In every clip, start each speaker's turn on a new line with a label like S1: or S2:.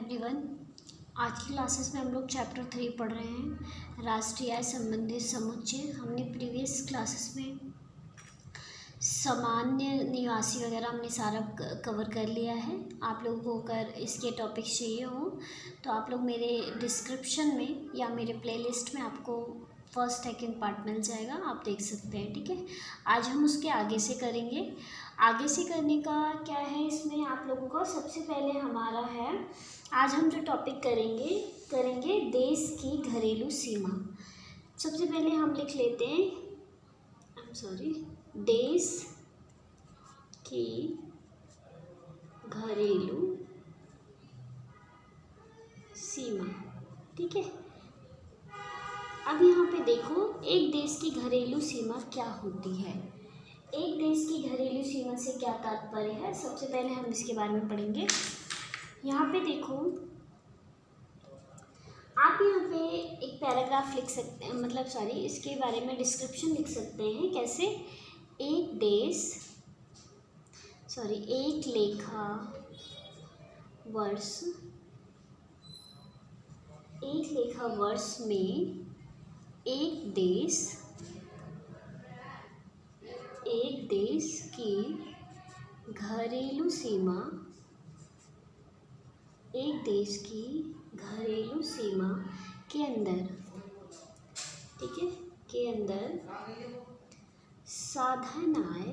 S1: Everyone. आज की classes में हम लोग चैप्टर 3 पढ़ रहे हैं, राष्ट्रीय आय संबंधी समुच्चय। हमने प्रीवियस क्लासेस में सामान्य निवासी वगैरह हमने सारा कवर कर लिया है। आप लोगों को अगर इसके टॉपिक्स चाहिए हो तो आप लोग मेरे डिस्क्रिप्शन में या मेरे प्लेलिस्ट में आपको फर्स्ट सेकंड पार्ट मिल जाएगा, आप देख सकते हैं। ठीक है, आज हम उसके आगे से करेंगे। आगे से करने का क्या है इसमें आप लोगों का, सबसे पहले हमारा है, आज हम जो टॉपिक करेंगे देश की घरेलू सीमा। सबसे पहले हम लिख लेते हैं, देश की घरेलू सीमा। ठीक है, अब यहाँ पे देखो, एक देश की घरेलू सीमा क्या होती है। एक देश की घरेलू सीमा से क्या तात्पर्य है, सबसे पहले हम इसके बारे में पढ़ेंगे। यहाँ पे देखो, आप यहाँ पे एक पैराग्राफ लिख सकते हैं, इसके बारे में डिस्क्रिप्शन लिख सकते हैं। कैसे? एक लेखा वर्ष में एक देश की घरेलू सीमा, के अंदर, ठीक है, के अंदर साधन आय,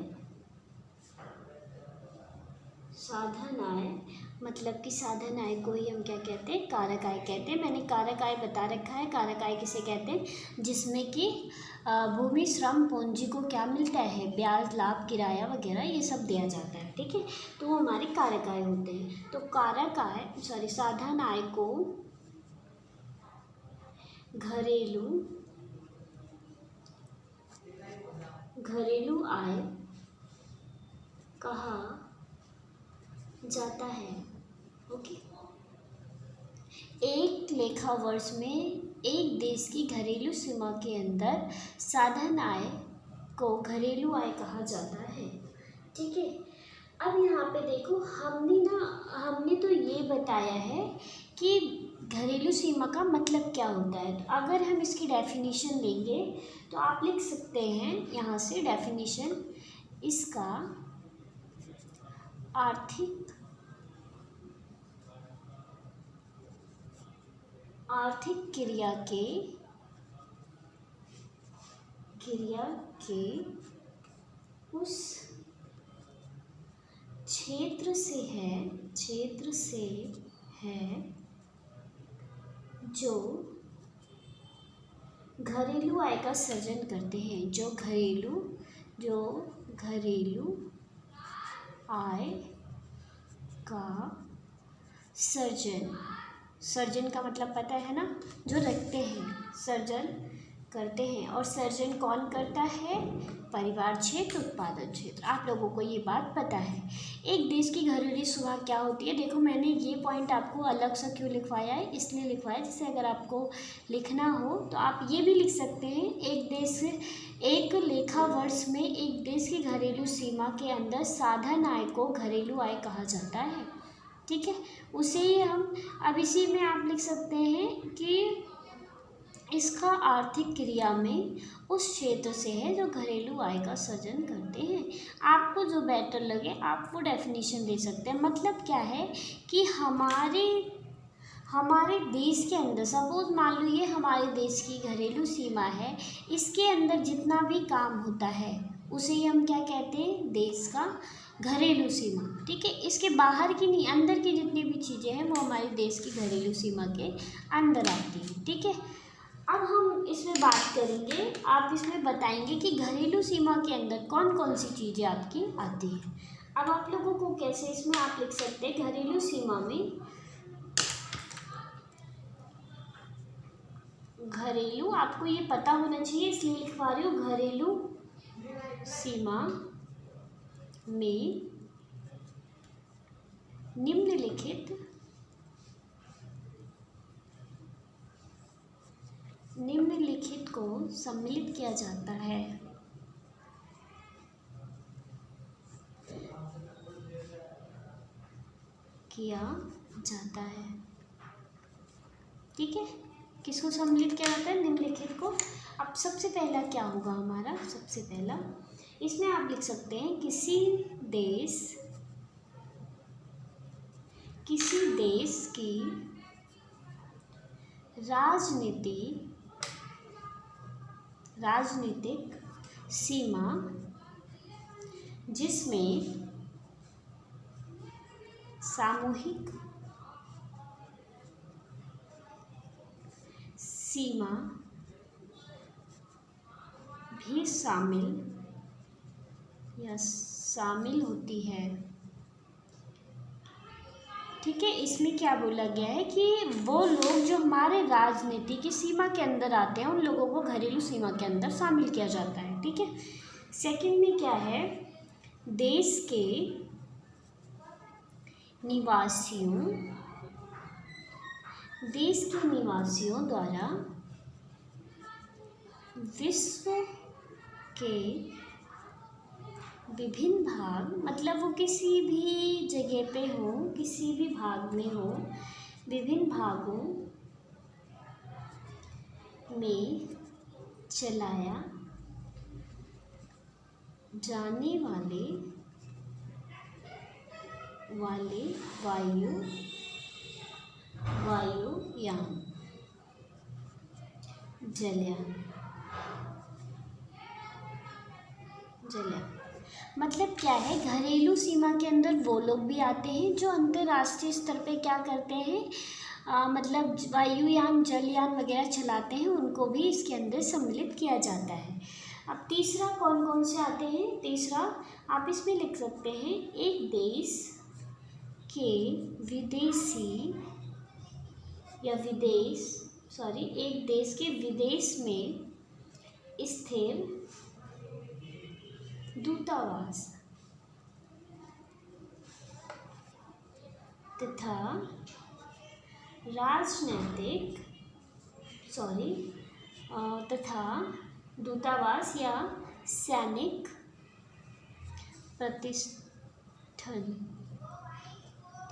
S1: मतलब कि साधन आय को ही हम क्या कहते हैं, कारक आय कहते हैं। मैंने कारक आय बता रखा है। कारक आय किसे कहते हैं? जिसमें कि भूमि, श्रम, पूंजी को क्या मिलता है, ब्याज, लाभ, किराया वगैरह ये सब दिया जाता है। ठीक है, तो वो हमारे कारक आय होते हैं। तो साधन आय को घरेलू आय कहा जाता है। ओके, एक लेखा वर्ष में एक देश की घरेलू सीमा के अंदर साधन आय को घरेलू आय कहा जाता है। ठीक है, अब यहाँ पे देखो, हमने तो ये बताया है कि घरेलू सीमा का मतलब क्या होता है। तो अगर हम इसकी डेफिनेशन लेंगे तो आप लिख सकते हैं यहाँ से डेफिनेशन, इसका आर्थिक क्रिया के उस क्षेत्र से है जो घरेलू आय का सृजन करते हैं। जो घरेलू आय का सर्जन का मतलब पता है ना, जो रखते हैं, सर्जन करते हैं। और सर्जन कौन करता है? परिवार क्षेत्र, उत्पादन क्षेत्र। आप लोगों को ये बात पता है। एक देश की घरेलू सीमा क्या होती है, देखो मैंने ये पॉइंट आपको अलग से क्यों लिखवाया है, इसलिए लिखवाया जैसे अगर आपको लिखना हो तो आप ये भी लिख सकते हैं, एक लेखा वर्ष में एक देश की घरेलू सीमा के अंदर साधन आय को घरेलू आय कहा जाता है। ठीक है, उसे ही हम अब इसी में आप लिख सकते हैं कि इसका आर्थिक क्रिया में उस क्षेत्र से है जो घरेलू आय का सृजन करते हैं। आपको जो बेटर लगे आप वो डेफिनेशन दे सकते हैं। मतलब क्या है कि हमारे देश के अंदर, सपोज मान लो ये हमारे देश की घरेलू सीमा है, इसके अंदर जितना भी काम होता है उसे ही हम क्या कहते हैं, देश का घरेलू सीमा। ठीक है, इसके बाहर की नहीं, अंदर की जितनी भी चीज़ें हैं वो हमारे देश की घरेलू सीमा के अंदर आती हैं। ठीक है, अब हम इसमें बात करेंगे, आप इसमें बताएंगे कि घरेलू सीमा के अंदर कौन कौन सी चीज़ें आपकी आती हैं। अब आप लोगों को कैसे इसमें आप लिख सकते हैं, घरेलू सीमा में घरेलू, आपको ये पता होना चाहिए इसलिए लिखवा रही हूँ, घरेलू सीमा में निम्नलिखित को सम्मिलित किया जाता है। ठीक है, किसको सम्मिलित किया जाता है? निम्नलिखित को। अब सबसे पहला क्या होगा हमारा? सबसे पहला इसमें आप लिख सकते हैं किसी देश की राजनीतिक सीमा जिसमें सामूहिक सीमा भी शामिल होती है। ठीक है, इसमें क्या बोला गया है कि वो लोग जो हमारे राजनीति की सीमा के अंदर आते हैं उन लोगों को घरेलू सीमा के अंदर शामिल किया जाता है। ठीक है, सेकंड में क्या है? देश के निवासियों द्वारा विश्व के विभिन्न भाग, मतलब वो किसी भी जगह पे हो, किसी भी भाग में हो, विभिन्न भागों में चलाया जाने वाले वायुयान, जलयान मतलब क्या है? घरेलू सीमा के अंदर वो लोग भी आते हैं जो अंतर्राष्ट्रीय स्तर पे क्या करते हैं, मतलब वायुयान जलयान वगैरह चलाते हैं, उनको भी इसके अंदर सम्मिलित किया जाता है। अब तीसरा कौन कौन से आते हैं? तीसरा आप इसमें लिख सकते हैं एक देश के विदेश में स्थिर दूतावास तथा दूतावास या सैनिक प्रतिष्ठान।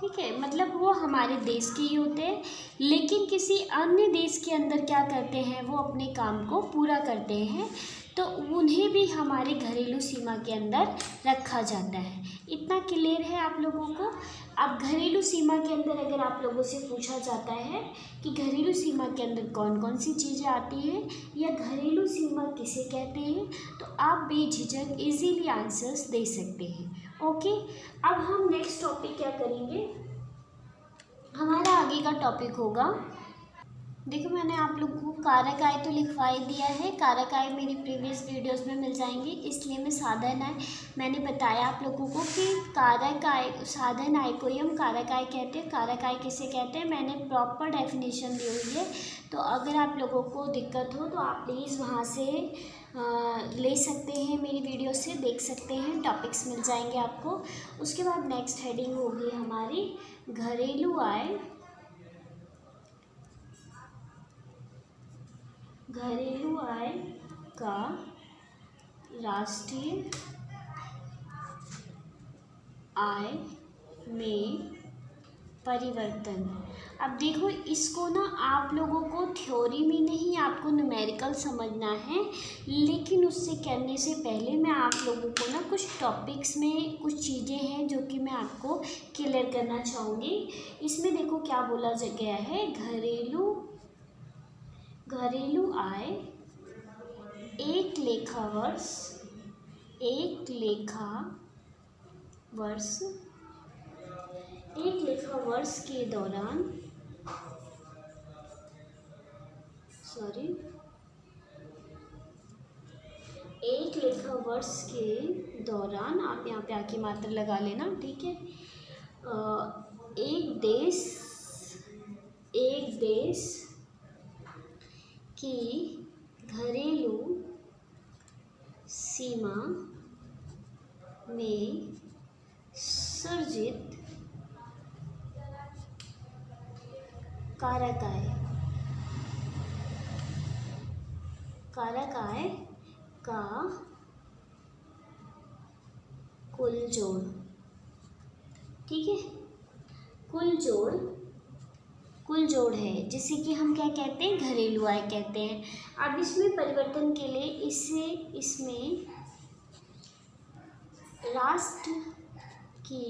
S1: ठीक है, मतलब वो हमारे देश के ही होते हैं, लेकिन किसी अन्य देश के अंदर क्या करते हैं, वो अपने काम को पूरा करते हैं, तो उन्हें भी हमारे घरेलू सीमा के अंदर रखा जाता है। इतना क्लियर है आप लोगों को? अब घरेलू सीमा के अंदर अगर आप लोगों से पूछा जाता है कि घरेलू सीमा के अंदर कौन कौन सी चीज़ें आती हैं या घरेलू सीमा किसे कहते हैं, तो आप बेझिझक इजीली आंसर्स दे सकते हैं। ओके, अब हम नेक्स्ट टॉपिक क्या करेंगे? हमारा आगे का टॉपिक होगा, देखो मैंने आप लोगों को कारक आय तो लिखवा ही दिया है, कारक आय मेरी प्रीवियस वीडियोस में मिल जाएंगे, इसलिए मैं साधन आय मैंने बताया आप लोगों को कि कारक आय, साधन आय को ही हम कारक आय कहते हैं। कारक आय किसे कहते हैं मैंने प्रॉपर डेफिनेशन दी हुई है, तो अगर आप लोगों को दिक्कत हो तो आप प्लीज़ वहाँ से ले सकते हैं, मेरी वीडियो से देख सकते हैं, टॉपिक्स मिल जाएंगे आपको। उसके बाद नेक्स्ट हेडिंग होगी हमारी घरेलू आय, घरेलू आय का राष्ट्रीय आय में परिवर्तन। अब देखो इसको ना आप लोगों को थ्योरी में नहीं, आपको न्यूमेरिकल समझना है, लेकिन उससे करने से पहले मैं आप लोगों को ना कुछ टॉपिक्स में कुछ चीज़ें हैं जो कि मैं आपको क्लियर करना चाहूँगी। इसमें देखो क्या बोला गया है, घरेलू आय एक लेखा वर्ष के दौरान आप यहाँ पे आके मात्रा लगा लेना, ठीक है। एक देश की घरेलू सीमा में सृजित कारक आय का कुल जोड़, ठीक है, कुल कुल जोड़ है, जिसे कि हम क्या कहते हैं, घरेलू आय कहते हैं। अब इसमें परिवर्तन के लिए इसमें राष्ट्र की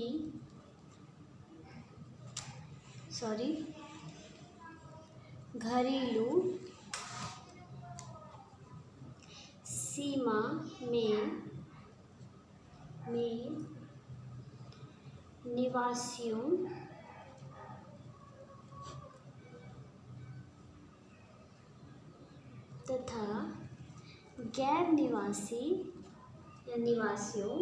S1: घरेलू सीमा में निवासियों तथा गैर निवासी या निवासियों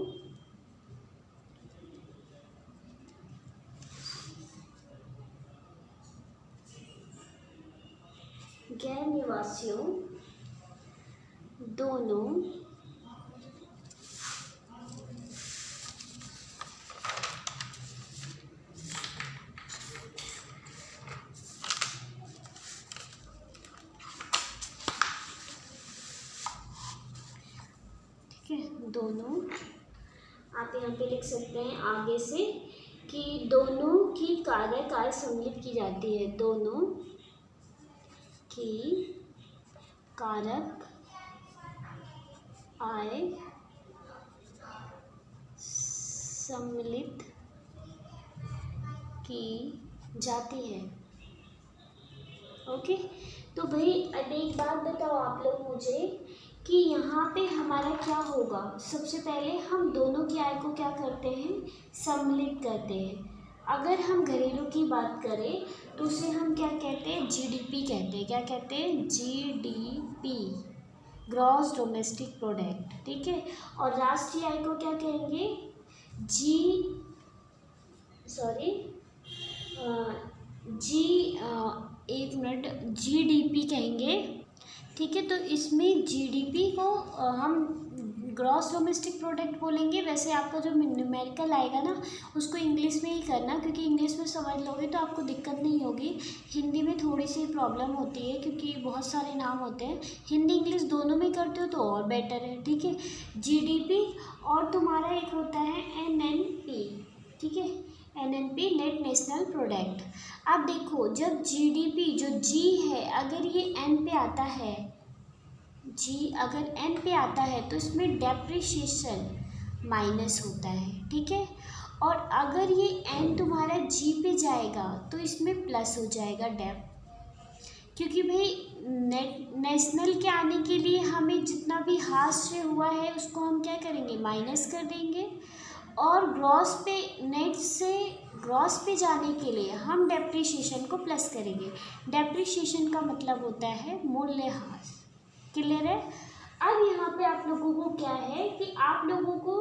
S1: दोनों दोनों आप यहाँ पे लिख सकते हैं आगे से कि दोनों की कार्य सम्मिलित की जाती है। दोनों की कारक आय सम्मिलित की जाती है। ओके, तो भाई अब एक बात बताओ आप लोग मुझे कि यहाँ पे हमारा क्या होगा। सबसे पहले हम दोनों की आय को क्या करते हैं, सम्मिलित करते हैं। अगर हम घरेलू की बात करें तो उसे हम क्या कहते हैं, जीडीपी कहते हैं। क्या कहते हैं, जीडीपी, ग्रॉस डोमेस्टिक प्रोडक्ट, ठीक है। और राष्ट्रीय आय को क्या कहेंगे, जीडीपी कहेंगे, ठीक है। तो इसमें जीडीपी को हम ग्रॉस डोमेस्टिक प्रोडक्ट बोलेंगे। वैसे आपका जो न्यूमेरिकल आएगा ना उसको इंग्लिश में ही करना, क्योंकि इंग्लिश में समझ लोगे तो आपको दिक्कत नहीं होगी। हिंदी में थोड़ी सी प्रॉब्लम होती है क्योंकि बहुत सारे नाम होते हैं। हिंदी इंग्लिश दोनों में करते हो तो और बेटर है, ठीक है। जीडीपी और तुम्हारा एक होता है एनएनपी, ठीक है, एनएनपी, नेट नेशनल प्रोडक्ट। अब देखो जब जीडीपी जो जी है अगर ये एन पे आता है, जी अगर एन पे आता है तो इसमें डेप्रिसिएशन माइनस होता है, ठीक है। और अगर ये एन तुम्हारा जी पे जाएगा तो इसमें प्लस हो जाएगा डेप, क्योंकि भाई नेशनल के आने के लिए हमें जितना भी हास्य हुआ है उसको हम क्या करेंगे, माइनस कर देंगे। और ग्रॉस पे, नेट से ग्रॉस पे जाने के लिए हम डेप्रिसिएशन को प्लस करेंगे। डेप्रिसिएशन का मतलब होता है मूल्यह्रास। क्लियर है। अब यहाँ पे आप लोगों को क्या है कि आप लोगों को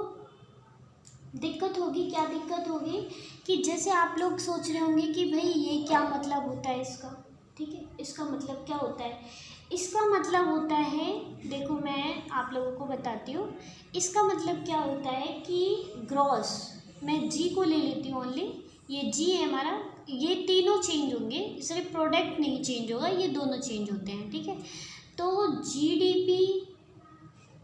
S1: दिक्कत होगी, क्या दिक्कत होगी कि जैसे आप लोग सोच रहे होंगे कि भाई ये क्या मतलब होता है इसका, ठीक है। इसका मतलब क्या होता है, इसका मतलब होता है, देखो मैं आप लोगों को बताती हूँ। इसका मतलब क्या होता है कि ग्रॉस, मैं जी को ले लेती हूँ ओनली, ये जी है हमारा, ये तीनों चेंज होंगे, सिर्फ प्रोडक्ट नहीं चेंज होगा, ये दोनों चेंज होते हैं, ठीक है। तो जीडीपी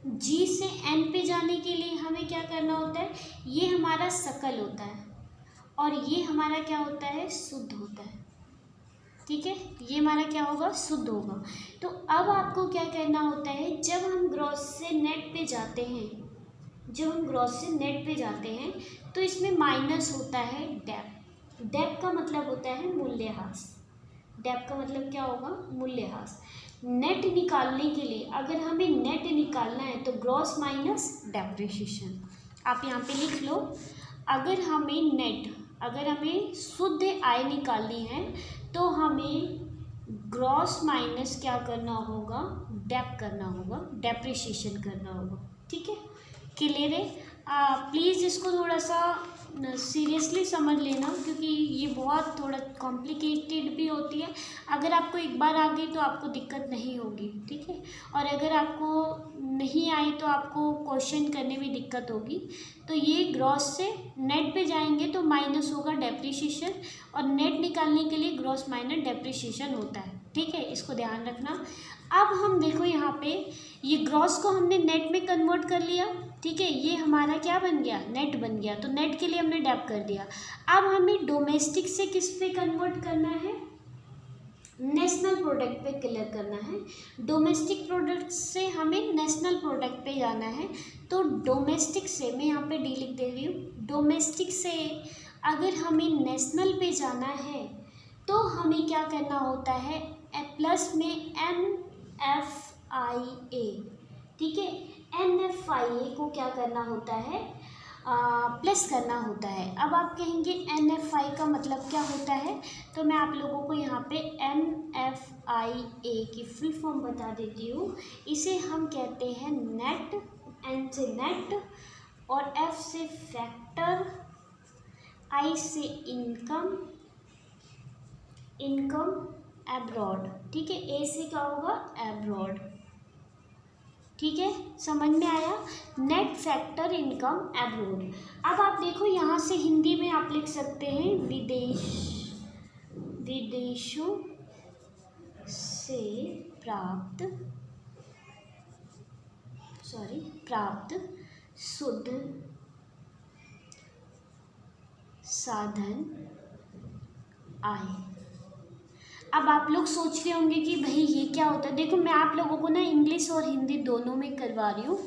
S1: जी से एन पे जाने के लिए हमें क्या करना होता है, ये हमारा सकल होता है और ये हमारा क्या होता है, शुद्ध होता है, ठीक है। ये हमारा क्या होगा, शुद्ध होगा। तो अब आपको क्या करना होता है, जब हम ग्रॉस से नेट पे जाते हैं, तो इसमें माइनस होता है डेप। डेप का मतलब होता है मूल्यह्रास। डेप का मतलब क्या होगा, मूल्यह्रास। नेट निकालने के लिए, अगर हमें नेट निकालना है तो ग्रॉस माइनस डेप्रिसिएशन। आप यहाँ पे लिख लो, अगर हमें शुद्ध आय निकालनी है तो हमें ग्रॉस माइनस क्या करना होगा, डेप करना होगा, डेप्रिसिएशन करना होगा, ठीक है। क्लियर है। प्लीज़ इसको थोड़ा सा सीरियसली समझ लेना, क्योंकि ये बहुत थोड़ा कॉम्प्लिकेटेड भी होती है। अगर आपको एक बार आ गई तो आपको दिक्कत नहीं होगी, ठीक है। और अगर आपको नहीं आई तो आपको क्वेश्चन करने में दिक्कत होगी। तो ये ग्रॉस से नेट पे जाएंगे तो माइनस होगा डेप्रिसिएशन, और नेट निकालने के लिए ग्रॉस माइनस डेप्रिसिएशन होता है, ठीक है। इसको ध्यान रखना। अब हम देखो यहाँ पे ये ग्रॉस को हमने नेट में कन्वर्ट कर लिया, ठीक है। ये हमारा क्या बन गया, नेट बन गया। तो नेट के लिए हमने डेप कर दिया। अब हमें डोमेस्टिक से किस पे कन्वर्ट करना है, प्रोडक्ट पे क्लियर करना है। डोमेस्टिक प्रोडक्ट से हमें नेशनल प्रोडक्ट पे जाना है। तो डोमेस्टिक से मैं यहाँ पे डी लिख दे रही हूँ। डोमेस्टिक से अगर हमें नेशनल पे जाना है तो हमें क्या करना होता है, प्लस में NFIA, ठीक है, NFIA को क्या करना होता है, प्लस करना होता है। अब आप कहेंगे NFI का मतलब क्या होता है, तो मैं आप लोगों को यहाँ पे NFIA की फुल फॉर्म बता देती हूँ। इसे हम कहते हैं नेट, N से नेट और F से फैक्टर, I से इनकम, इनकम एब्रॉड, ठीक है, A से क्या होगा, एब्रॉड, ठीक है, समझ में आया, नेट फैक्टर इनकम एब्रॉड। अब आप देखो यहाँ से हिंदी में आप लिख सकते हैं विदेशों से प्राप्त शुद्ध साधन आय। अब आप लोग सोच रहे होंगे कि भाई ये क्या होता है। देखो मैं आप लोगों को ना इंग्लिश और हिंदी दोनों में करवा रही हूँ,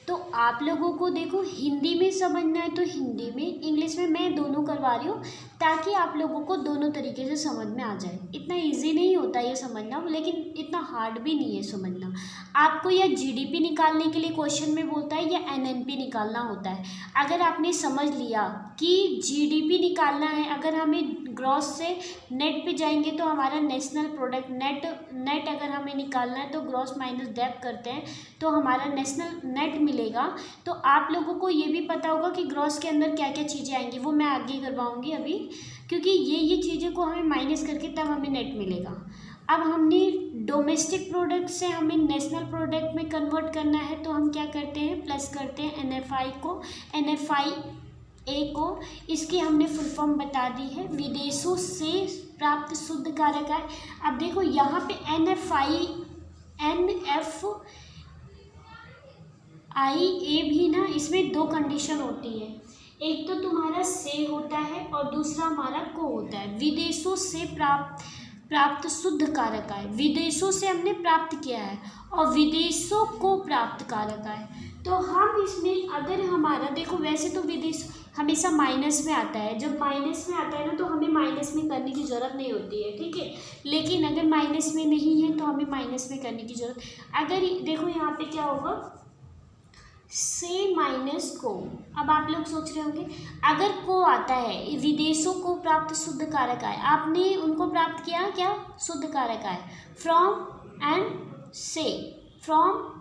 S1: तो आप लोगों को देखो हिंदी में समझना है तो हिंदी में, इंग्लिश में मैं दोनों करवा रही हूँ ताकि आप लोगों को दोनों तरीके से समझ में आ जाए। इतना इजी नहीं होता ये समझना, लेकिन इतना हार्ड भी नहीं है समझना। आपको या जीडीपी निकालने के लिए क्वेश्चन में बोलता है या एनएनपी निकालना होता है। अगर आपने समझ लिया कि जीडीपी निकालना है, अगर हमें ग्रॉस से नेट पे जाएंगे तो हमारा नेशनल प्रोडक्ट नेट अगर हमें निकालना है तो ग्रॉस माइनस डेप करते हैं तो हमारा नेशनल नेट मिलेगा। तो आप लोगों को ये भी पता होगा कि ग्रॉस के अंदर क्या क्या चीज़ें आएंगी, वो मैं आगे करवाऊंगी अभी, क्योंकि ये चीज़ें को हमें माइनस करके तब हमें नेट मिलेगा। अब हमने डोमेस्टिक प्रोडक्ट से हमें नेशनल प्रोडक्ट में कन्वर्ट करना है तो हम क्या करते हैं, प्लस करते हैं NFI को, NFIA को। इसकी हमने फुल फॉर्म बता दी है, विदेशों से प्राप्त शुद्ध कारक आय। अब देखो यहाँ पे NFIA भी ना, इसमें दो कंडीशन होती है, एक तो तुम्हारा से होता है और दूसरा हमारा को होता है। विदेशों से प्राप्त शुद्ध कारक आय, विदेशों से हमने प्राप्त किया है और विदेशों को प्राप्त कारक आय। तो हम इसमें अगर हमारा देखो, वैसे तो विदेश हमेशा माइनस में आता है, जब माइनस में आता है ना तो हमें माइनस में करने की ज़रूरत नहीं होती है, ठीक है। लेकिन अगर माइनस में नहीं है तो हमें माइनस में करने की ज़रूरत। अगर देखो यहाँ पे क्या होगा, से माइनस को। अब आप लोग सोच रहे होंगे अगर को आता है, विदेशों को प्राप्त शुद्ध कारक आय, आपने उनको प्राप्त किया क्या, शुद्ध कारक आय, फ्रॉम एंड से, फ्रॉम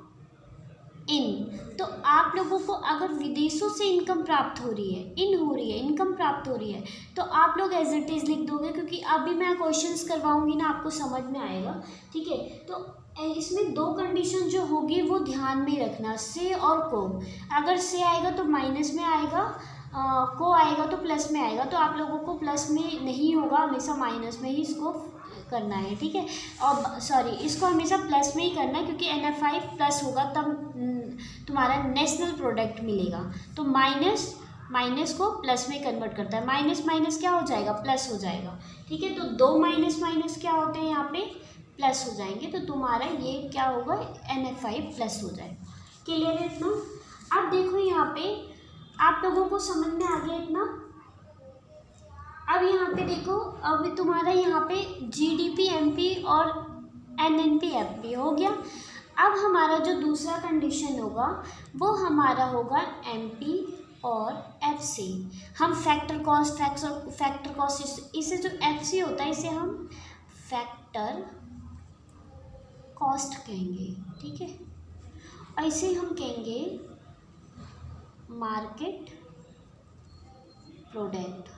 S1: इन। तो आप लोगों को अगर विदेशों से इनकम प्राप्त हो रही है, इनकम प्राप्त हो रही है, तो आप लोग एज इट इज़ लिख दोगे, क्योंकि अभी मैं क्वेश्चंस करवाऊंगी ना, आपको समझ में आएगा, ठीक है। तो इसमें दो कंडीशन जो होगी वो ध्यान में रखना, से और को। अगर से आएगा तो माइनस में आएगा, को आएगा तो प्लस में आएगा। तो आप लोगों को प्लस में नहीं होगा, हमेशा माइनस में ही इसको करना है, ठीक है। और सॉरी, इसको हमेशा प्लस में ही करना है, क्योंकि NFI प्लस होगा तब तुम्हारा नेशनल प्रोडक्ट मिलेगा। तो माइनस को प्लस में कन्वर्ट करता है, माइनस माइनस क्या हो जाएगा, प्लस हो जाएगा, ठीक है। तो दो माइनस माइनस क्या होते हैं यहाँ पे, प्लस हो जाएंगे। तो तुम्हारा ये क्या होगा, NFI प्लस हो जाएगा। क्लियर है इतना। अब देखो यहाँ पे आप लोगों को समझ में आ गया इतना। अब यहाँ पे देखो, अब तुम्हारा यहाँ पे GDP MP और NNP FP हो गया। अब हमारा जो दूसरा कंडीशन होगा वो हमारा होगा MP और FC। हम फैक्टर कॉस्ट, इसे जो FC होता है इसे हम फैक्टर कॉस्ट कहेंगे, ठीक है। ऐसे हम कहेंगे मार्केट प्रोडक्ट,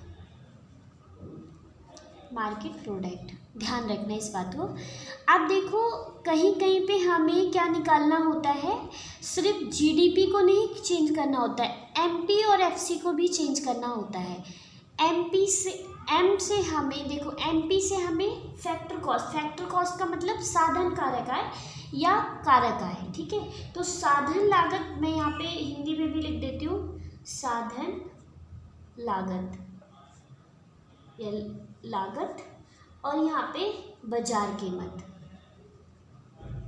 S1: ध्यान रखना इस बात को। अब देखो कहीं कहीं पे हमें क्या निकालना होता है, सिर्फ GDP को नहीं चेंज करना होता है, MP और FC को भी चेंज करना होता है। MP से हमें देखो, MP से हमें फैक्टर कॉस्ट का मतलब साधन कारक आय या कारक आय, ठीक है। तो साधन लागत मैं यहाँ पे हिंदी में भी लिख देती हूँ, साधन लागत या लागत, और यहाँ पे बाजार कीमत,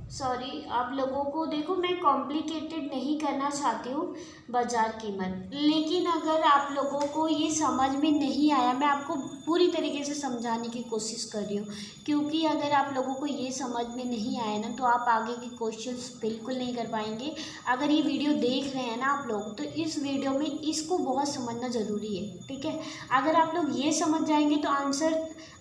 S1: सॉरी, आप लोगों को देखो, मैं कॉम्प्लिकेटेड नहीं करना चाहती हूँ बाज़ार कीमत, लेकिन अगर आप लोगों को ये समझ में नहीं आया, मैं आपको पूरी तरीके से समझाने की कोशिश कर रही हूँ, क्योंकि अगर आप लोगों को ये समझ में नहीं आया ना तो आप आगे के क्वेश्चंस बिल्कुल नहीं कर पाएंगे। अगर ये वीडियो देख रहे हैं ना आप लोग, तो इस वीडियो में इसको बहुत समझना ज़रूरी है, ठीक है। अगर आप लोग ये समझ जाएंगे तो आंसर,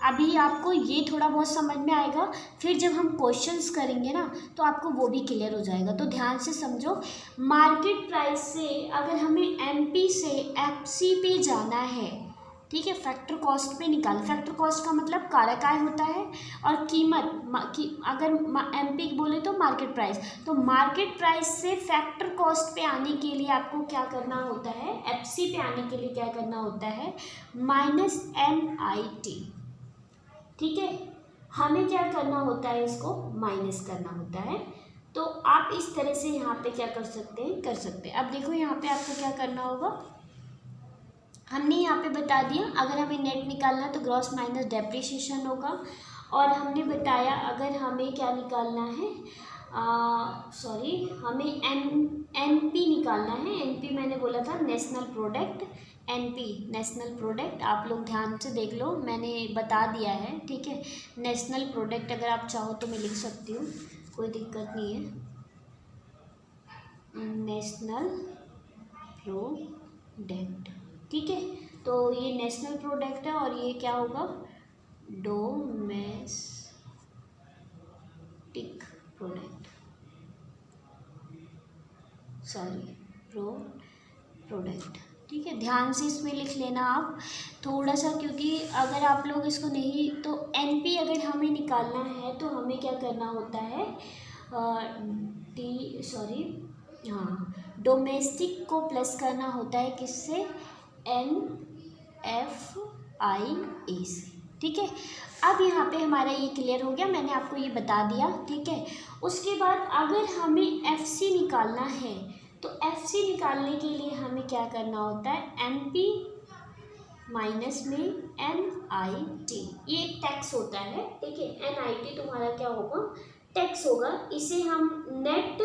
S1: अभी आपको ये थोड़ा बहुत समझ में आएगा, फिर जब हम क्वेश्चंस करेंगे ना तो आपको वो भी क्लियर हो जाएगा। तो ध्यान से समझो, मार्केट प्राइस से अगर हमें एमपी से एफसी पे जाना है, ठीक है, फैक्टर कॉस्ट पे निकाल, फैक्टर कॉस्ट का मतलब कारक आय होता है, और कीमत अगर एमपी बोले तो मार्केट प्राइस, तो मार्केट प्राइस से फैक्टर कॉस्ट पे आने के लिए आपको क्या करना होता है, एफसी पे आने के लिए क्या करना होता है, माइनस NIT, ठीक है। हमें क्या करना होता है, इसको माइनस करना होता है। तो आप इस तरह से यहाँ पे क्या कर सकते हैं, कर सकते हैं। अब देखो यहाँ पे आपको क्या करना होगा, हमने यहाँ पे बता दिया अगर हमें नेट निकालना है तो ग्रॉस माइनस डेप्रिसिएशन होगा, और हमने बताया अगर हमें क्या निकालना है, हमें NP निकालना है। NP मैंने बोला था national product, NP national product, आप लोग ध्यान से देख लो, मैंने बता दिया है, ठीक है। नेशनल प्रोडक्ट अगर आप चाहो तो मैं लिख सकती हूँ, कोई दिक्कत नहीं है। नेशनल प्रोडक्ट, ठीक है। तो ये नेशनल प्रोडक्ट है, और ये क्या होगा, डोमेस्टिक प्रोडक्ट, प्रोडक्ट, ठीक है। ध्यान से इसमें लिख लेना आप थोड़ा सा, क्योंकि अगर आप लोग इसको नहीं, तो NP अगर हमें निकालना है तो हमें क्या करना होता है, डोमेस्टिक को प्लस करना होता है किससे, NFIA से, ठीक है। अब यहाँ पे हमारा ये क्लियर हो गया, मैंने आपको ये बता दिया, ठीक है। उसके बाद अगर हमें FC निकालना है तो FC निकालने के लिए हमें क्या करना होता है, NP माइनस में NIT, ये एक टैक्स होता है, ठीक है। NIT तुम्हारा क्या होगा, टैक्स होगा। इसे हम नेट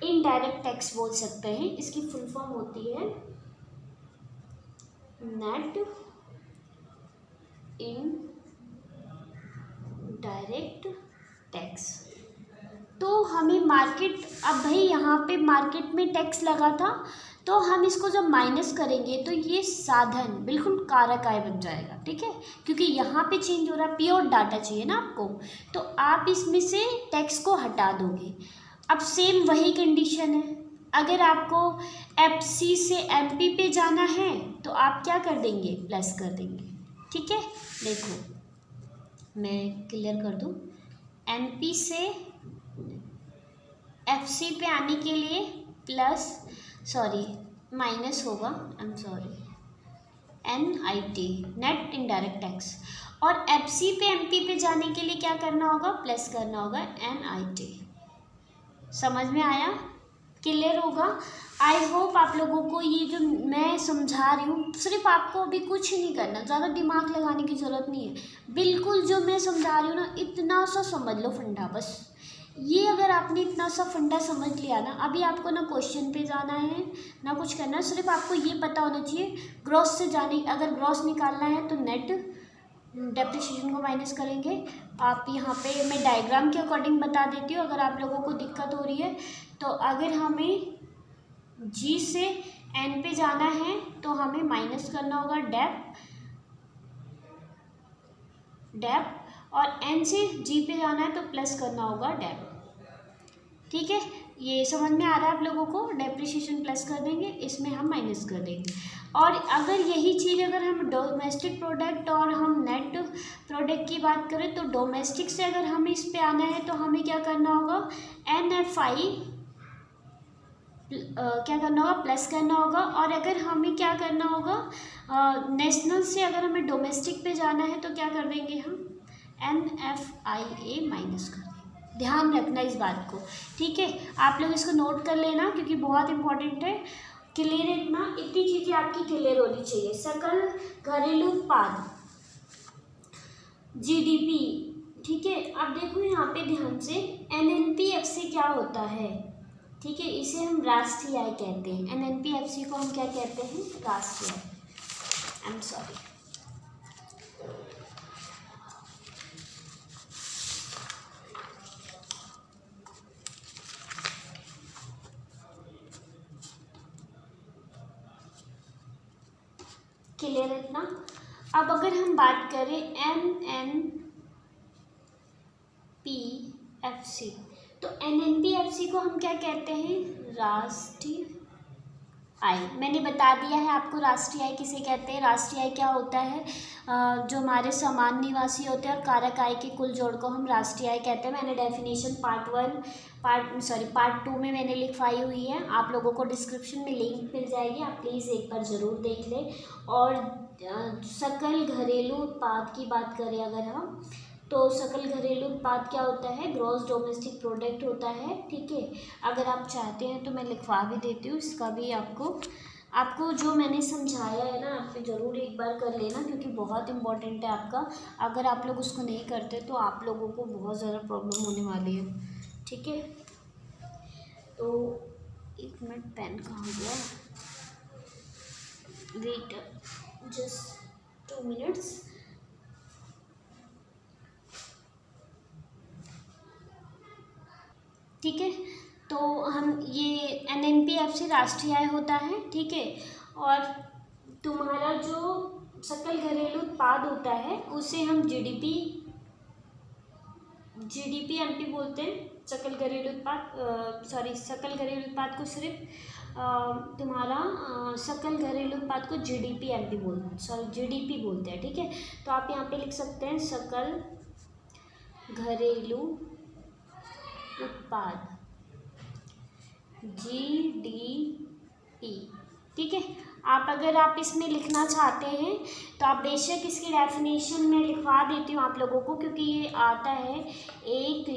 S1: इनडायरेक्ट टैक्स बोल सकते हैं, इसकी फुल फॉर्म होती है नेट इनडायरेक्ट टैक्स। तो हमें मार्केट, अब भाई यहाँ पे मार्केट में टैक्स लगा था, तो हम इसको जब माइनस करेंगे तो ये साधन बिल्कुल कारक आय बन जाएगा, ठीक है, क्योंकि यहाँ पे चेंज हो रहा है, प्योर डाटा चाहिए ना आपको, तो आप इसमें से टैक्स को हटा दोगे। अब सेम वही कंडीशन है, अगर आपको FC से MP पे जाना है तो आप क्या कर देंगे, प्लस कर देंगे, ठीक है। देखो मैं क्लियर कर दूँ, NP से FC पे आने के लिए माइनस होगा, NIT नेट इनडायरेक्ट टैक्स, और FC पे MP पे जाने के लिए क्या करना होगा, प्लस करना होगा NIT। समझ में आया, क्लियर होगा। आई होप आप लोगों को ये जो मैं समझा रही हूँ, सिर्फ आपको अभी कुछ नहीं करना, ज़्यादा दिमाग लगाने की ज़रूरत नहीं है, बिल्कुल जो मैं समझा रही हूँ ना इतना सा समझ लो फंडा, बस ये अगर आपने इतना सा फंडा समझ लिया ना, अभी आपको ना क्वेश्चन पे जाना है ना कुछ करना है, सिर्फ आपको ये पता होना चाहिए ग्रॉस से जाने, अगर ग्रॉस निकालना है तो नेट डेप्रिसिएशन को माइनस करेंगे। आप यहाँ पे मैं डायग्राम के अकॉर्डिंग बता देती हूँ, अगर आप लोगों को दिक्कत हो रही है तो अगर हमें G से N पे जाना है तो हमें माइनस करना होगा डेप, और N से G पे जाना है तो प्लस करना होगा डेप, ठीक है। ये समझ में आ रहा है आप लोगों को, डेप्रिसिएशन प्लस कर देंगे, इसमें हम माइनस कर देंगे। और अगर यही चीज़ अगर हम डोमेस्टिक प्रोडक्ट और हम नेट प्रोडक्ट की बात करें, तो डोमेस्टिक से अगर हमें इस पे आना है तो हमें क्या करना होगा, NFI क्या करना होगा, प्लस करना होगा। और अगर हमें क्या करना होगा, नेशनल से अगर हमें डोमेस्टिक पे जाना है तो क्या कर देंगे, हम NFIA माइनस कर देंगे। ध्यान रखना इस बात को, ठीक है। आप लोग इसको नोट कर लेना क्योंकि बहुत इंपॉर्टेंट है, क्लियर इतना, इतनी चीज़ें आपकी क्लियर होनी चाहिए। सकल घरेलू उत्पाद GDP, ठीक है। अब देखो यहाँ पे ध्यान से, NNPFC क्या होता है, ठीक है, इसे हम राष्ट्रीय आय कहते हैं। NNPFC को हम क्या कहते हैं, राष्ट्रीय आय। I am sorry. क्लियर है इतना। अब अगर हम बात करें NNPFC, तो NNPFC को हम क्या कहते हैं, राष्ट्रीय आय। मैंने बता दिया है आपको राष्ट्रीय आय किसे कहते हैं। राष्ट्रीय आय क्या होता है, जो हमारे समान निवासी होते हैं और कारक आय के कुल जोड़ को हम राष्ट्रीय आय कहते हैं। मैंने डेफिनेशन पार्ट 2 में मैंने लिखवाई हुई है, आप लोगों को डिस्क्रिप्शन में लिंक मिल जाएगी, आप प्लीज़ एक बार ज़रूर देख लें। और सकल घरेलू उत्पाद की बात करें अगर हम, तो सकल घरेलू उत्पाद क्या होता है, ग्रॉस डोमेस्टिक प्रोडक्ट होता है, ठीक है। अगर आप चाहते हैं तो मैं लिखवा भी देती हूँ, इसका भी आपको जो मैंने समझाया है ना, आप ज़रूर एक बार कर लेना, क्योंकि बहुत इम्पोर्टेंट है आपका। अगर आप लोग उसको नहीं करते तो आप लोगों को बहुत ज़्यादा प्रॉब्लम होने वाली है, ठीक है। तो 1 मिनट, पेन कहाँ गया, वेट जस्ट 2 मिनट्स। ठीक है, तो हम ये NNPFC राष्ट्रीय आय होता है, ठीक है। और तुम्हारा जो सकल घरेलू उत्पाद होता है उसे हम GDP MP बोलते हैं। सकल घरेलू उत्पाद को सिर्फ तुम्हारा सकल घरेलू उत्पाद को GDP बोलते हैं, ठीक है। तो आप यहाँ पे लिख सकते हैं सकल घरेलू उत्पाद GDP, ठीक है। अगर आप इसमें लिखना चाहते हैं तो आप बेशक इसकी डेफिनेशन में लिखवा देती हूँ आप लोगों को, क्योंकि ये आता है एक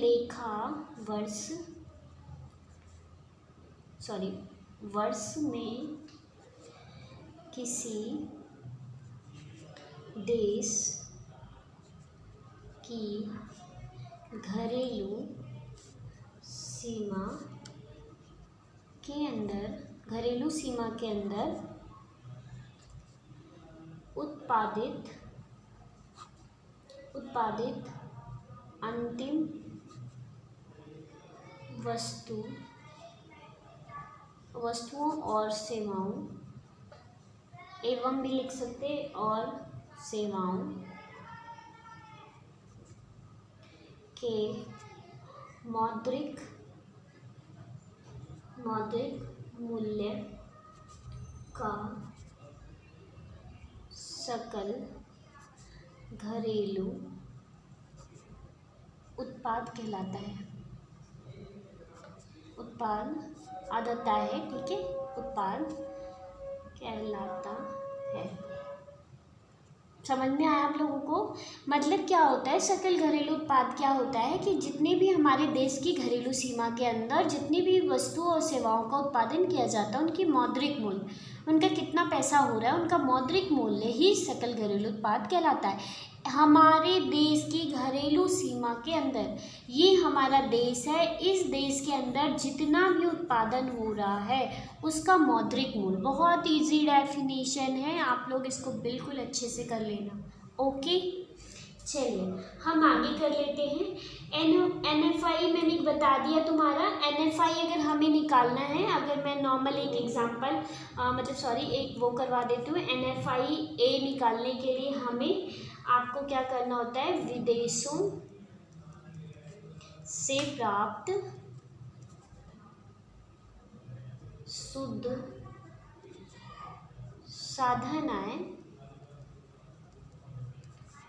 S1: वर्ष में किसी देश की घरेलू सीमा के अंदर उत्पादित अंतिम वस्तुओं और सेवाओं एवं भी लिख सकते और सेवाओं के मौद्रिक मूल्य का सकल घरेलू उत्पाद कहलाता है। ठीक है, उत्पाद कहलाता है। समझ में आया आप लोगों को? मतलब क्या होता है, सकल घरेलू उत्पाद क्या होता है कि जितने भी हमारे देश की घरेलू सीमा के अंदर जितनी भी वस्तुओं और सेवाओं का उत्पादन किया जाता है, उनकी मौद्रिक मूल्य, उनका कितना पैसा हो रहा है, उनका मौद्रिक मूल्य ही सकल घरेलू उत्पाद कहलाता है। हमारे देश की घरेलू सीमा के अंदर, ये हमारा देश है, इस देश के अंदर जितना भी उत्पादन हो रहा है उसका मौद्रिक मूल्य। बहुत इजी डेफिनेशन है, आप लोग इसको बिल्कुल अच्छे से कर लेना। ओके, चलिए हम आगे कर लेते हैं। NFI मैंने बता दिया तुम्हारा। NFI अगर हमें निकालना है, अगर मैं नॉर्मल एक एग्जांपल एक वो करवा देती हूँ। NFI निकालने के लिए हमें आपको क्या करना होता है, विदेशों से प्राप्त शुद्ध साधन आय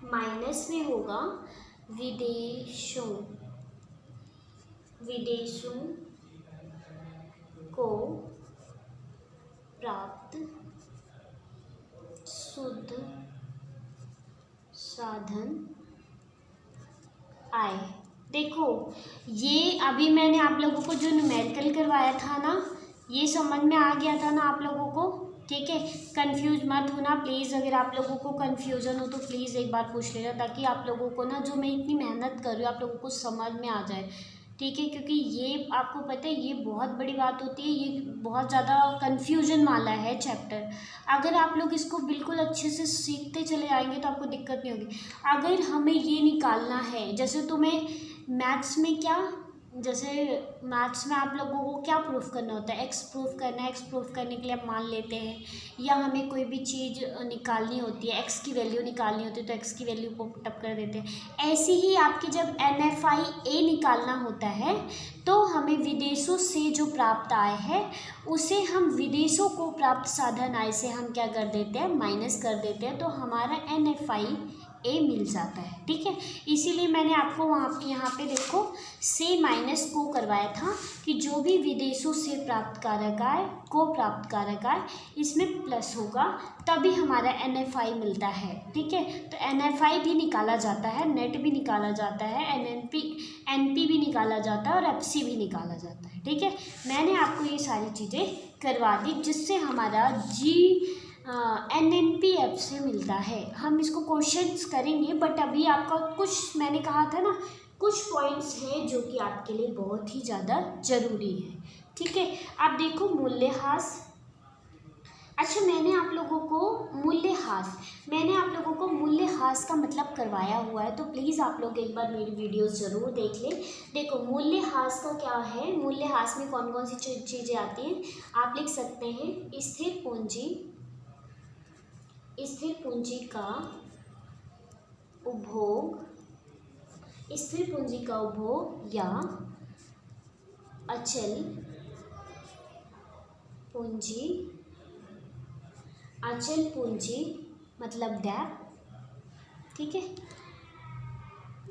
S1: माइनस में होगा विदेशों को प्राप्त शुद्ध साधन आय। देखो, ये अभी मैंने आप लोगों को जो न्यूमेरिकल करवाया था ना, ये समझ में आ गया था ना आप लोगों को? ठीक है। कंफ्यूज मत होना प्लीज़, अगर आप लोगों को कंफ्यूजन हो तो प्लीज़ एक बार पूछ लेना, ताकि आप लोगों को ना जो मैं इतनी मेहनत कर रही हूँ आप लोगों को समझ में आ जाए, ठीक है। क्योंकि ये आपको पता है ये बहुत बड़ी बात होती है, ये बहुत ज़्यादा कंफ्यूजन वाला है चैप्टर। अगर आप लोग इसको बिल्कुल अच्छे से सीखते चले आएंगे तो आपको दिक्कत नहीं होगी। अगर हमें ये निकालना है, जैसे तुम्हें मैथ्स में क्या, जैसे मैथ्स में आप लोगों को क्या प्रूफ करना होता है, एक्स प्रूफ करना है। एक्स प्रूफ करने के लिए हम मान लेते हैं, या हमें कोई भी चीज़ निकालनी होती है, एक्स की वैल्यू निकालनी होती है तो एक्स की वैल्यू को पुटअप कर देते हैं। ऐसे ही आपके जब NFI-A निकालना होता है तो हमें विदेशों से जो प्राप्त आय है उसे हम विदेशों को प्राप्त साधन आय से हम क्या कर देते हैं, माइनस कर देते हैं, तो हमारा NFI-A मिल जाता है, ठीक है। इसीलिए मैंने आपको यहाँ पे देखो से माइनस को करवाया था कि जो भी विदेशों से प्राप्त कारक आय, को प्राप्त कारक आय, इसमें प्लस होगा तभी हमारा NFI मिलता है, ठीक है। तो NFI भी निकाला जाता है, नेट भी निकाला जाता है, NP भी निकाला जाता है और FC भी निकाला जाता है, ठीक है। मैंने आपको ये सारी चीज़ें करवा दी जिससे हमारा NNPF से मिलता है। हम इसको क्वेश्चंस करेंगे, बट अभी आपका कुछ मैंने कहा था ना, कुछ पॉइंट्स हैं जो कि आपके लिए बहुत ही ज़्यादा ज़रूरी है, ठीक है। आप देखो मूल्यह्रास, अच्छा मैंने आप लोगों को मूल्यह्रास का मतलब करवाया हुआ है, तो प्लीज़ आप लोग एक बार मेरी वीडियोस ज़रूर देख लें। देखो मूल्यह्रास का क्या है, मूल्यह्रास में कौन कौन सी चीज़ें आती हैं आप लिख सकते हैं। स्थिर पूंजी का उपभोग या अचल पूंजी मतलब डेट, ठीक है,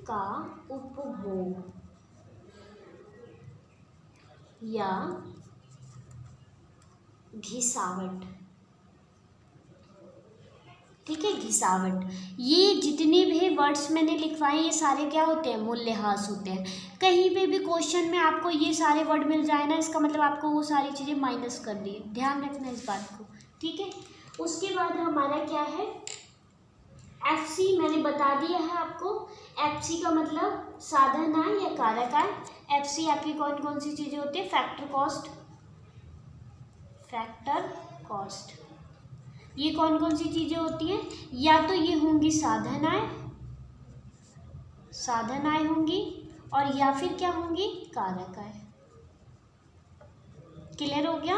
S1: का उपभोग या घिसावट, ठीक है, घिसावट। ये जितने भी वर्ड्स मैंने लिखवाए ये सारे क्या होते हैं, मूल्यह्रास होते हैं। कहीं पे भी क्वेश्चन में आपको ये सारे वर्ड मिल जाए ना, इसका मतलब आपको वो सारी चीज़ें माइनस कर दी है, ध्यान रखना इस बात को, ठीक है। उसके बाद हमारा क्या है, FC मैंने बता दिया है आपको। FC का मतलब साधन आय या कारक आय। FC आपकी कौन कौन सी चीज़ें होती है, फैक्टर कॉस्ट, ये कौन कौन सी चीज़ें होती हैं, या तो ये होंगी साधन आय होंगी, और या फिर क्या होंगी, कारक आय। क्लियर हो गया।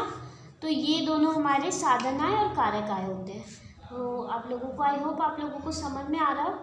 S1: तो ये दोनों हमारे साधन आय और कारक आय होते हैं। तो आप लोगों को आई होप आप लोगों को समझ में आ रहा हो।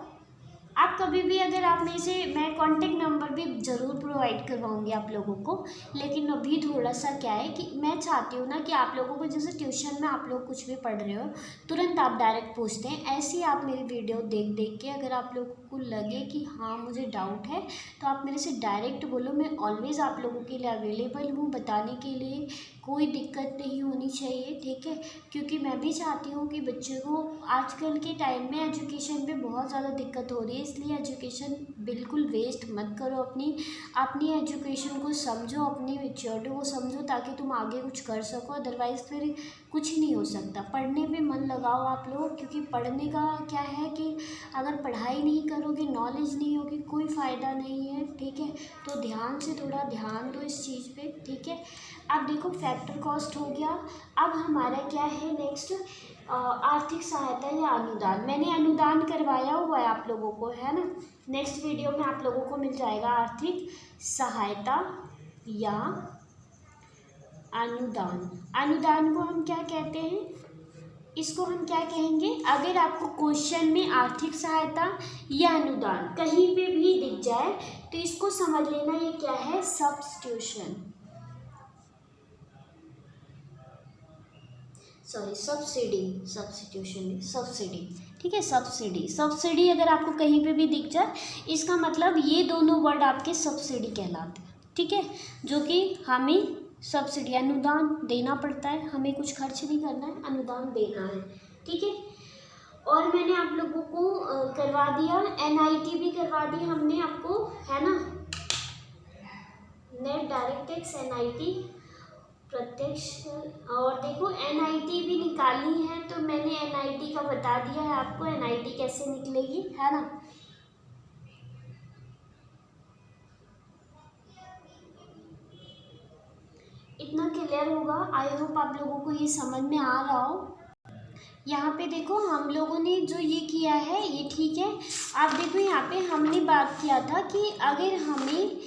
S1: आप कभी भी अगर आप में से, मैं कॉन्टेक्ट नंबर भी ज़रूर प्रोवाइड करवाऊंगी आप लोगों को, लेकिन अभी थोड़ा सा क्या है कि मैं चाहती हूँ ना कि आप लोगों को, जैसे ट्यूशन में आप लोग कुछ भी पढ़ रहे हो तुरंत आप डायरेक्ट पूछते हैं, ऐसे ही आप मेरी वीडियो देख के अगर आप लोगों को लगे कि हाँ मुझे डाउट है तो आप मेरे से डायरेक्ट बोलो। मैं ऑलवेज़ आप लोगों के लिए अवेलेबल हूँ बताने के लिए, कोई दिक्कत नहीं होनी चाहिए, ठीक है। क्योंकि मैं भी चाहती हूँ कि बच्चों को आजकल के टाइम में एजुकेशन पे बहुत ज़्यादा दिक्कत हो रही है, इसलिए एजुकेशन बिल्कुल वेस्ट मत करो। अपनी एजुकेशन को समझो, अपनी मैच्योरिटी को समझो, ताकि तुम आगे कुछ कर सको। अदरवाइज़ फिर कुछ नहीं हो सकता। पढ़ने पे मन लगाओ आप लोग, क्योंकि पढ़ने का क्या है कि अगर पढ़ाई नहीं करोगे, नॉलेज नहीं होगी, कोई फ़ायदा नहीं है, ठीक है। तो ध्यान से थोड़ा ध्यान दो इस चीज़ पे, ठीक है। अब देखो फैक्टर कॉस्ट हो गया। अब हमारा क्या है नेक्स्ट, आर्थिक सहायता या अनुदान। मैंने अनुदान करवाया हुआ है आप लोगों को, है ना। नेक्स्ट वीडियो में आप लोगों को मिल जाएगा आर्थिक सहायता या अनुदान। अनुदान को हम क्या कहते हैं, इसको हम क्या कहेंगे, अगर आपको क्वेश्चन में आर्थिक सहायता या अनुदान कहीं पे भी दिख जाए तो इसको समझ लेना ये क्या है, सब्स्टिट्यूशन, सब्सिडी, ठीक है। सब्सिडी अगर आपको कहीं पे भी दिख जाए, इसका मतलब ये दोनों वर्ड आपके सब्सिडी कहलाते हैं, ठीक है। जो कि हमें सब्सिडी, अनुदान देना पड़ता है, हमें कुछ खर्च नहीं करना है, अनुदान देना है, ठीक है। और मैंने आप लोगों को करवा दिया, NIT भी करवा दी हमने आपको, है ना, नेट डायरेक्ट टैक्स NIT। प्रत्यक्ष कर। और देखो NIT भी निकालनी है तो मैंने NIT का बता दिया है आपको, NIT कैसे निकलेगी, है ना। इतना क्लियर होगा। आई होप आप लोगों को ये समझ में आ रहा हो। यहाँ पे देखो हम लोगों ने जो ये किया है ये ठीक है। आप देखो यहाँ पे हमने बात किया था कि अगर हमें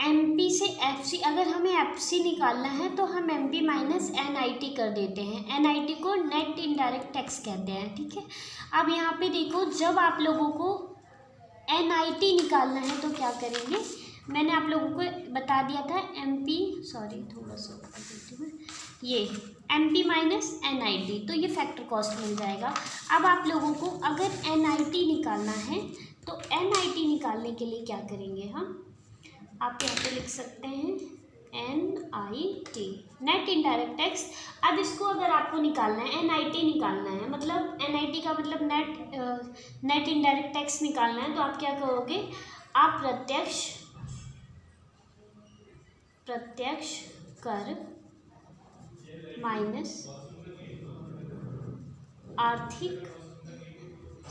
S1: MP से FC, अगर हमें FC निकालना है तो हम MP माइनस NIT कर देते हैं। NIT को नेट इनडायरेक्ट टैक्स कहते हैं, ठीक है। अब यहाँ पे देखो जब आप लोगों को NIT निकालना है तो क्या करेंगे, मैंने आप लोगों को बता दिया था MP, सॉरी थोड़ा सा ये MP माइनस NIT, तो ये फैक्टर कॉस्ट मिल जाएगा। अब आप लोगों को अगर NIT निकालना है तो NIT निकालने के लिए क्या करेंगे हम, आप यहाँ पे लिख सकते हैं NIT नेट इनडायरेक्ट टैक्स। अब इसको अगर आपको निकालना है, NIT निकालना है, मतलब NIT का मतलब नेट इनडायरेक्ट टैक्स निकालना है, तो आप क्या करोगे, आप प्रत्यक्ष कर माइनस आर्थिक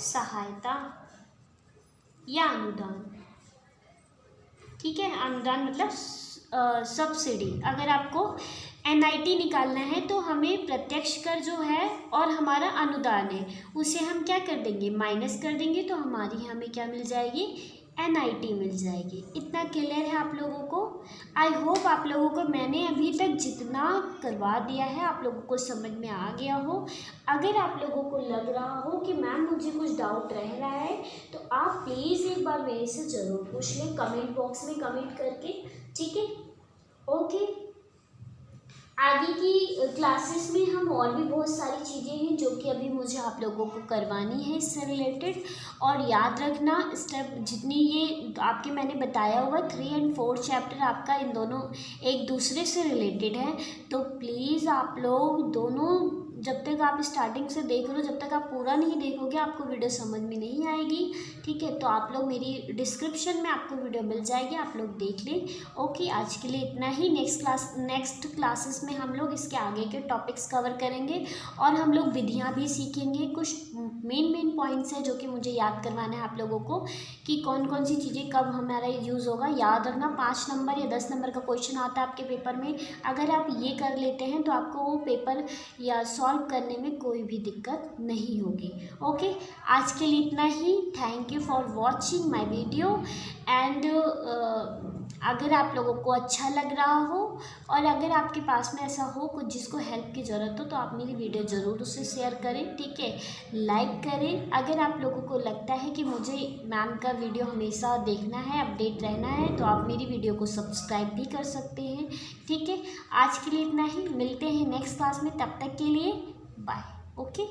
S1: सहायता या अनुदान, ठीक है। अनुदान मतलब सब्सिडी। अगर आपको NIT निकालना है तो हमें प्रत्यक्ष कर जो है और हमारा अनुदान है उसे हम क्या कर देंगे, माइनस कर देंगे, तो हमारी हमें क्या मिल जाएगी, NIT मिल जाएगी। इतना क्लियर है आप लोगों को। आई होप आप लोगों को मैंने अभी तक जितना करवा दिया है आप लोगों को समझ में आ गया हो। अगर आप लोगों को लग रहा हो कि मैम मुझे कुछ डाउट रह रहा है तो आप प्लीज़ एक बार मेरे से ज़रूर पूछ लें कमेंट बॉक्स में कमेंट करके, ठीक है। ओके, आगे की क्लासेस में हम और भी बहुत सारी चीज़ें हैं जो कि अभी मुझे आप लोगों को करवानी है इससे रिलेटेड। और याद रखना स्टेप जितनी ये आपके मैंने बताया हुआ 3 और 4 चैप्टर आपका इन दोनों एक दूसरे से रिलेटेड है, तो प्लीज़ आप लोग दोनों जब तक आप स्टार्टिंग से देख रहे हो, जब तक आप पूरा नहीं देखोगे आपको वीडियो समझ में नहीं आएगी, ठीक है। तो आप लोग मेरी डिस्क्रिप्शन में आपको वीडियो मिल जाएगी, आप लोग देख लें। ओके, आज के लिए इतना ही। नेक्स्ट क्लासेस में हम लोग इसके आगे के टॉपिक्स कवर करेंगे और हम लोग विधियाँ भी सीखेंगे। कुछ मेन पॉइंट्स हैं जो कि मुझे याद करवाना है आप लोगों को कि कौन कौन सी चीज़ें कब हमारा यूज़ होगा। याद रखना 5 नंबर या 10 नंबर का क्वेश्चन आता है आपके पेपर में, अगर आप ये कर लेते हैं तो आपको वो पेपर या सॉल्व करने में कोई भी दिक्कत नहीं होगी। ओके, आज के लिए इतना ही। Thank you for watching my video and अगर आप लोगों को अच्छा लग रहा हो और अगर आपके पास में ऐसा हो कुछ जिसको हेल्प की ज़रूरत हो तो आप मेरी वीडियो ज़रूर उससे शेयर करें, ठीक है, लाइक करें। अगर आप लोगों को लगता है कि मुझे मैम का वीडियो हमेशा देखना है, अपडेट रहना है, तो आप मेरी वीडियो को सब्सक्राइब भी कर सकते हैं, ठीक है। आज के लिए इतना ही, मिलते हैं नेक्स्ट क्लास में, तब तक के लिए बाय। ओके।